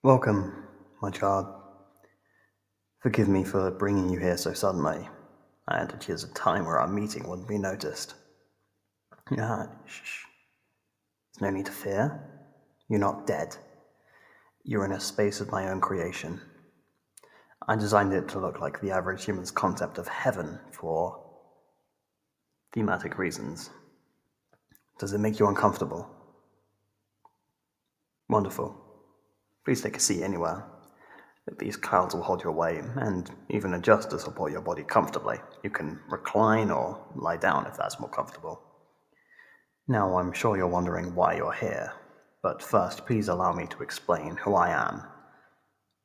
Welcome, my child. Forgive me for bringing you here so suddenly. I had to choose a time where our meeting wouldn't be noticed. Shh. There's no need to fear. You're not dead. You're in a space of my own creation. I designed it to look like the average human's concept of heaven for thematic reasons. Does it make you uncomfortable? Wonderful. Please take a seat anywhere. These clouds will hold your weight, and even adjust to support your body comfortably. You can recline or lie down if that's more comfortable. Now, I'm sure you're wondering why you're here, but first, please allow me to explain who I am.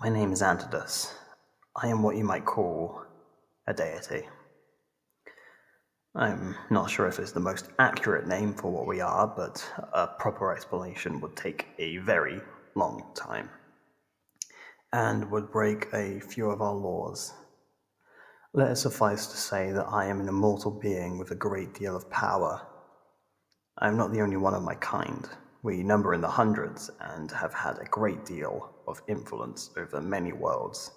My name is Antidus. I am what you might call a deity. I'm not sure if it's the most accurate name for what we are, but a proper explanation would take a very long time, and would break a few of our laws. Let it suffice to say that I am an immortal being with a great deal of power. I am not the only one of my kind. We number in the hundreds and have had a great deal of influence over many worlds.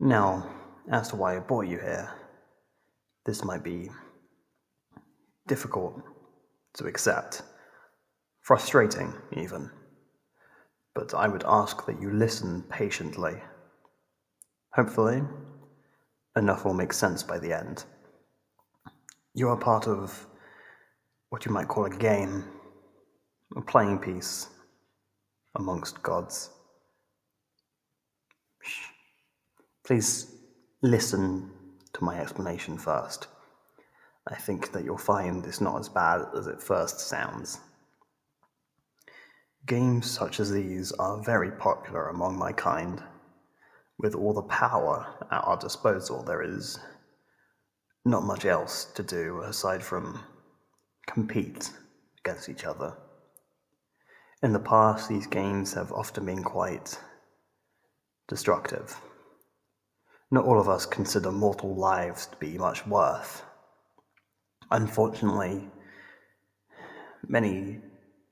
Now, as to why I brought you here, this might be difficult to accept, frustrating even, but I would ask that you listen patiently. Hopefully, enough will make sense by the end. You are part of what you might call a game, a playing piece amongst gods. Shh. Please listen to my explanation first. I think that you'll find it's not as bad as it first sounds. Games such as these are very popular among my kind. With all the power at our disposal, there is not much else to do aside from compete against each other. In the past, these games have often been quite destructive. Not all of us consider mortal lives to be much worth. Unfortunately, many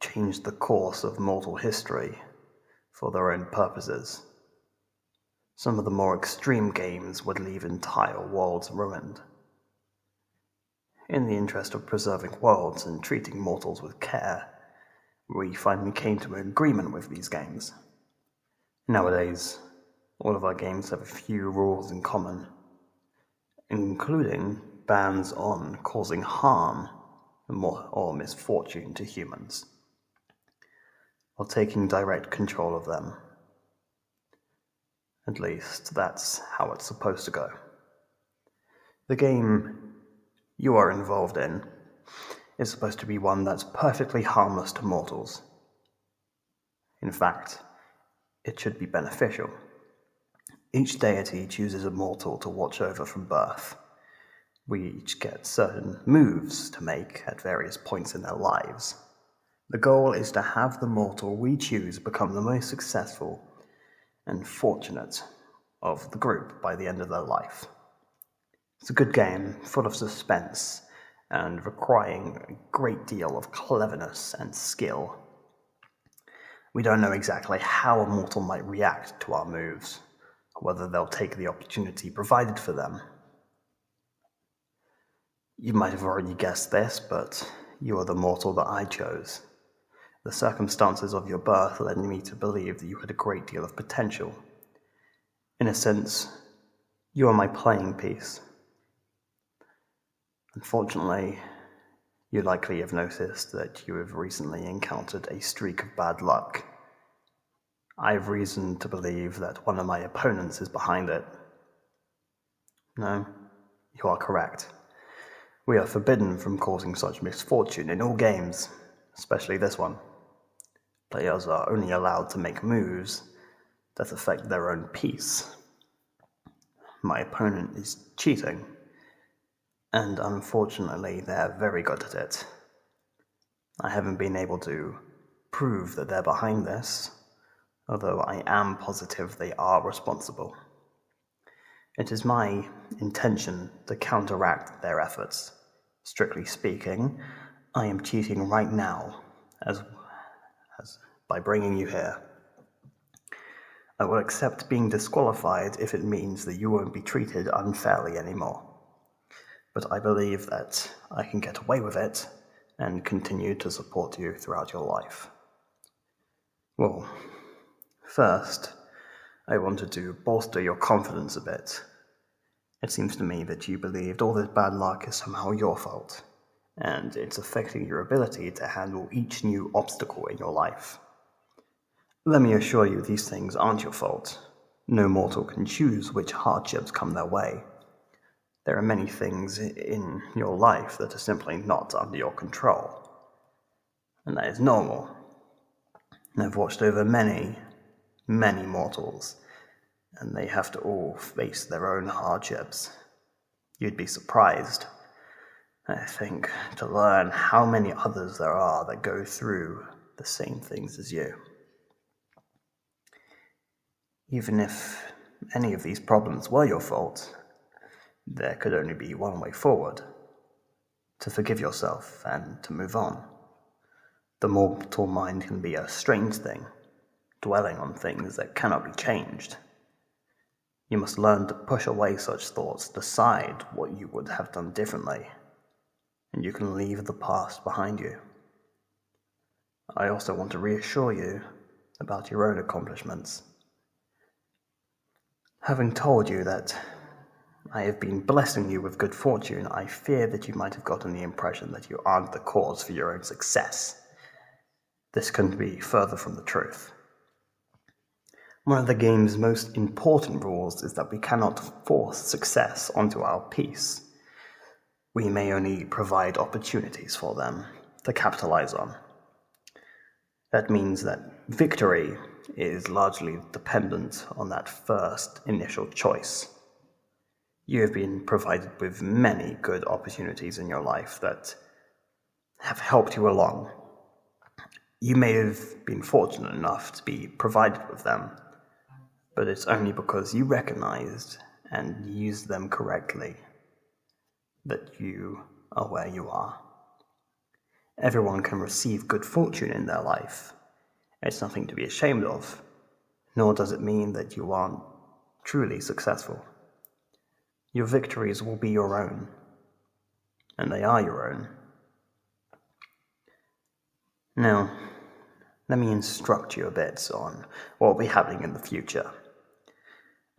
changed the course of mortal history for their own purposes. Some of the more extreme games would leave entire worlds ruined. In the interest of preserving worlds and treating mortals with care, we finally came to an agreement with these games. Nowadays, all of our games have a few rules in common, including bans on causing harm or misfortune to humans, or taking direct control of them. At least, that's how it's supposed to go. The game you are involved in is supposed to be one that's perfectly harmless to mortals. In fact, it should be beneficial. Each deity chooses a mortal to watch over from birth. We each get certain moves to make at various points in their lives. The goal is to have the mortal we choose become the most successful and fortunate of the group by the end of their life. It's a good game, full of suspense, and requiring a great deal of cleverness and skill. We don't know exactly how a mortal might react to our moves, whether they'll take the opportunity provided for them. You might have already guessed this, but you are the mortal that I chose. The circumstances of your birth led me to believe that you had a great deal of potential. In a sense, you are my playing piece. Unfortunately, you likely have noticed that you have recently encountered a streak of bad luck. I have reason to believe that one of my opponents is behind it. No, you are correct. We are forbidden from causing such misfortune in all games, especially this one. Players are only allowed to make moves that affect their own peace. My opponent is cheating, and unfortunately they're very good at it. I haven't been able to prove that they're behind this, although I am positive they are responsible. It is my intention to counteract their efforts. Strictly speaking, I am cheating right now, as by bringing you here. I will accept being disqualified if it means that you won't be treated unfairly anymore. But I believe that I can get away with it and continue to support you throughout your life. Well, first, I wanted to bolster your confidence a bit. It seems to me that you believed all this bad luck is somehow your fault, and it's affecting your ability to handle each new obstacle in your life. Let me assure you these things aren't your fault. No mortal can choose which hardships come their way. There are many things in your life that are simply not under your control, and that is normal. I've watched over many mortals, and they have to all face their own hardships. You'd be surprised, I think, to learn how many others there are that go through the same things as you. Even if any of these problems were your fault, there could only be one way forward: to forgive yourself and to move on. The mortal mind can be a strange thing, dwelling on things that cannot be changed. You must learn to push away such thoughts, decide what you would have done differently, and you can leave the past behind you. I also want to reassure you about your own accomplishments. Having told you that I have been blessing you with good fortune, I fear that you might have gotten the impression that you aren't the cause for your own success. This couldn't be further from the truth. One of the game's most important rules is that we cannot force success onto our piece. We may only provide opportunities for them to capitalize on. That means that victory is largely dependent on that first initial choice. You have been provided with many good opportunities in your life that have helped you along. You may have been fortunate enough to be provided with them, but it's only because you recognized and used them correctly that you are where you are. Everyone can receive good fortune in their life. It's nothing to be ashamed of, nor does it mean that you aren't truly successful. Your victories will be your own, and they are your own. Now, let me instruct you a bit on what will be happening in the future.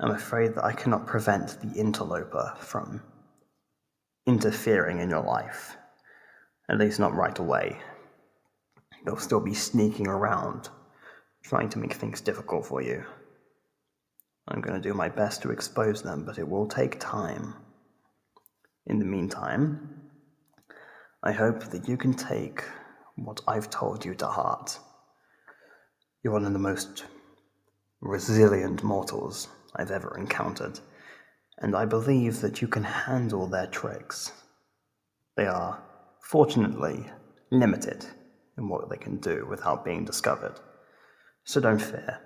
I'm afraid that I cannot prevent the interloper from interfering in your life, at least not right away. They'll still be sneaking around, trying to make things difficult for you. I'm going to do my best to expose them, but it will take time. In the meantime, I hope that you can take what I've told you to heart. You're one of the most resilient mortals I've ever encountered, and I believe that you can handle their tricks. They are, fortunately, limited in what they can do without being discovered. So don't fear.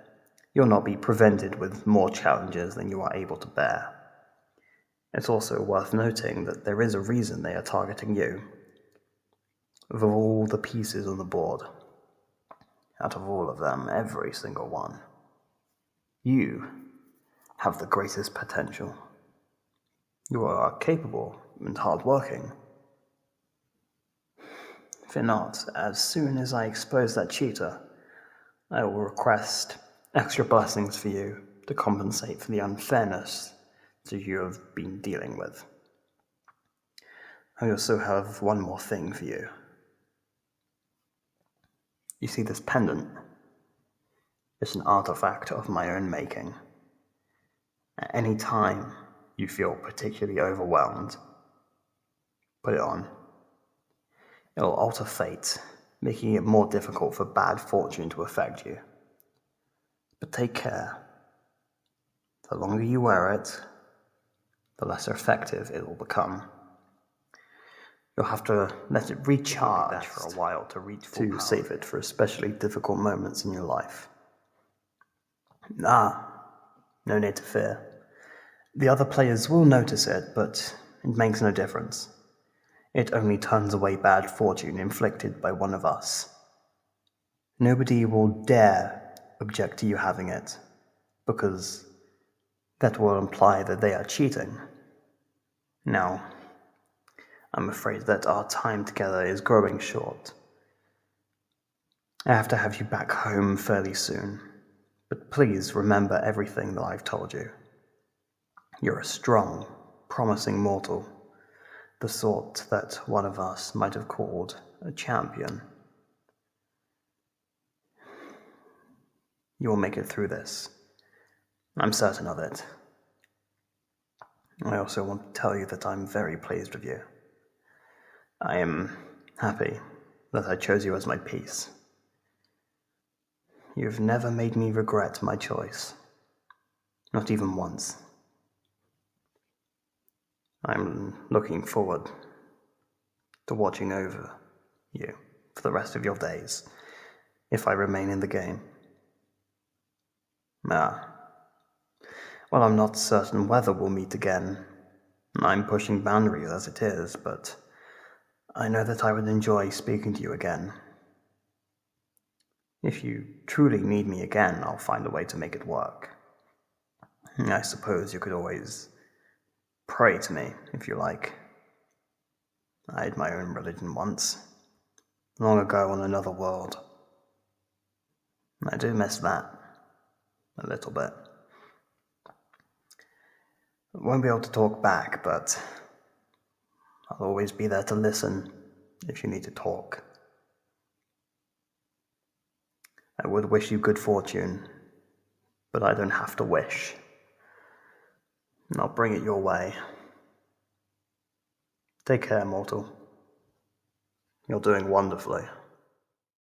You'll not be presented with more challenges than you are able to bear. It's also worth noting that there is a reason they are targeting you. Of all the pieces on the board, out of all of them, every single one, you have the greatest potential. You are capable and hardworking. Fear not, as soon as I expose that cheater, I will request extra blessings for you to compensate for the unfairness that you have been dealing with. I also have one more thing for you. You see this pendant? It's an artifact of my own making. At any time you feel particularly overwhelmed, put it on. It'll alter fate, making it more difficult for bad fortune to affect you. But take care. The longer you wear it, the less effective it will become. You'll have to let it recharge for a while to reach full power. Save it for especially difficult moments in your life. No need to fear. The other players will notice it, but it makes no difference. It only turns away bad fortune inflicted by one of us. Nobody will dare object to you having it, because that will imply that they are cheating. Now, I'm afraid that our time together is growing short. I have to have you back home fairly soon, but please remember everything that I've told you. You're a strong, promising mortal, the sort that one of us might have called a champion. You will make it through this. I'm certain of it. I also want to tell you that I'm very pleased with you. I am happy that I chose you as my piece. You've never made me regret my choice, not even once. I'm looking forward to watching over you for the rest of your days, if I remain in the game. Well, I'm not certain whether we'll meet again. I'm pushing boundaries as it is, but I know that I would enjoy speaking to you again. If you truly need me again, I'll find a way to make it work. I suppose you could always pray to me, if you like. I had my own religion once, long ago on another world. I do miss that, a little bit. I won't be able to talk back, but I'll always be there to listen if you need to talk. I would wish you good fortune, but I don't have to wish. And I'll bring it your way. Take care, mortal. You're doing wonderfully.